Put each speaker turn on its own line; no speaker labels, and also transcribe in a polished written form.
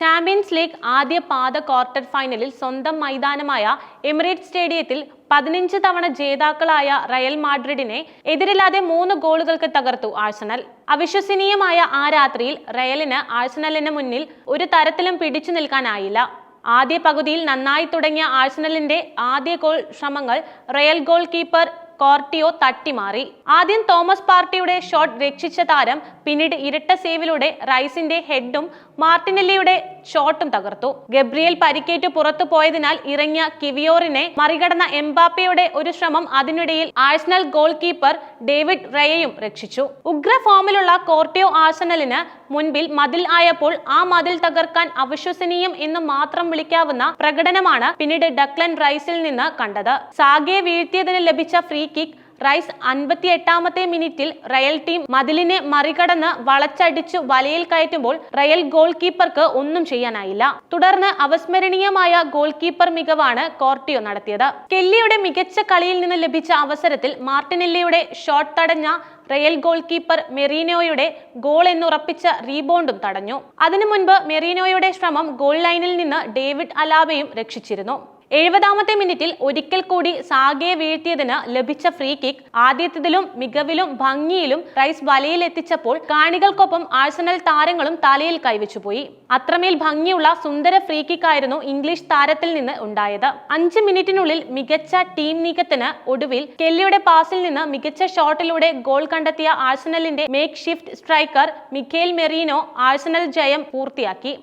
Champions league ആദ്യ പാദ quarter ഫൈനലിൽ സ്വന്തം മൈതാനമായ എമിറേറ്റ്സ് സ്റ്റേഡിയത്തിൽ 15 തവണ ജേതാക്കളായ റയൽ മാഡ്രിഡിനെ എതിരില്ലാതെ 3 ഗോളുകൾക്ക് തകർത്തു ആഴ്സണൽ. അവിശ്വസനീയമായ ആ രാത്രിയിൽ റയലിന് ആഴ്സണലിന് മുന്നിൽ ഒരു തരത്തിലും പിടിച്ചു നിൽക്കാനായില്ല. ആദ്യ പകുതിയിൽ നന്നായി തുടങ്ങിയ ആഴ്സണലിന്റെ ആദ്യ ഗോൾ ശ്രമങ്ങൾ റയൽ ഗോൾ കീപ്പർ കോർട്ടിയോ തട്ടിമാറി. ആദ്യം തോമസ് പാർട്ടിയുടെ ഷോട്ട് രക്ഷിച്ച താരം പിന്നീട് ഇരട്ട സേവിലൂടെ റൈസിന്റെ ഹെഡും മാർട്ടിനെല്ലിയുടെ ഷോട്ടും തകർത്തു. ഗബ്രിയേൽ പരിക്കേറ്റു പുറത്തു പോയതിനാൽ ഇറങ്ങിയ കിവിയോറിനെ മറികടന്ന എംബാപ്പയുടെ ഒരു ശ്രമം അതിനിടയിൽ ആഴ്സണൽ ഗോൾ കീപ്പർ ഡേവിഡ് റയയും രക്ഷിച്ചു. ഉഗ്ര ഫോമിലുള്ള കോർട്ടിയോ ആഴ്സണലിന് മുൻപിൽ മതിൽ ആയപ്പോൾ ആ മതിൽ തകർക്കാൻ അവിശ്വസനീയം എന്ന് മാത്രം വിളിക്കാവുന്ന പ്രകടനമാണ് പിന്നീട് ഡക്ലൻ റൈസിൽ നിന്ന് കണ്ടത്. സാഗയെ വീഴ്ത്തിയതിന് ലഭിച്ച ഫ്രീ കിക്ക് റൈസ് 58-ാമത്തെ മിനിറ്റിൽ റയൽ ടീം മതിലിനെ മറികടന്ന് വളച്ചടിച്ചു വലയിൽ കയറ്റുമ്പോൾ റയൽ ഗോൾ കീപ്പർക്ക് ഒന്നും ചെയ്യാനായില്ല. തുടർന്ന് അവിസ്മരണീയമായ ഗോൾ കീപ്പർ മികവാണ് കോർട്ടിയോ നടത്തിയത്. കെല്ലിയുടെ മികച്ച കളിയിൽ നിന്ന് ലഭിച്ച അവസരത്തിൽ മാർട്ടിനെല്ലിയുടെ ഷോട്ട് തടഞ്ഞ റയൽ ഗോൾ കീപ്പർ മെറീനോയുടെ ഗോൾ എന്നുറപ്പിച്ച റീബൗണ്ടും തടഞ്ഞു. അതിനു മുൻപ് മെറീനോയുടെ ശ്രമം ഗോൾ ലൈനിൽ നിന്ന് ഡേവിഡ് അലാബയും രക്ഷിച്ചിരുന്നു. 70-ാമത്തെ മിനിറ്റിൽ ഒരിക്കൽ കൂടി സാഗയെ വീഴ്ത്തിയതിന് ലഭിച്ച ഫ്രീ കിക്ക് ആദ്യത്തേതിലും മികവിലും ഭംഗിയിലും റൈസ് വലയിൽ എത്തിച്ചപ്പോൾ കാണികൾക്കൊപ്പം ആഴ്സണൽ താരങ്ങളും തലയിൽ കൈവച്ചുപോയി. അത്രമേൽ ഭംഗിയുള്ള സുന്ദര ഫ്രീ കിക്ക് ആയിരുന്നു ഇംഗ്ലീഷ് താരത്തിൽ നിന്ന് ഉണ്ടായത്. 5 മിനിറ്റിനുള്ളിൽ മികച്ച ടീം നീക്കത്തിന് ഒടുവിൽ കെല്ലിയുടെ പാസിൽ നിന്ന് മികച്ച ഷോട്ടിലൂടെ ഗോൾ കണ്ടെത്തിയ ആഴ്സണലിന്റെ makeshift striker Mikel Merino Arsenal ജയം പൂർത്തിയാക്കി.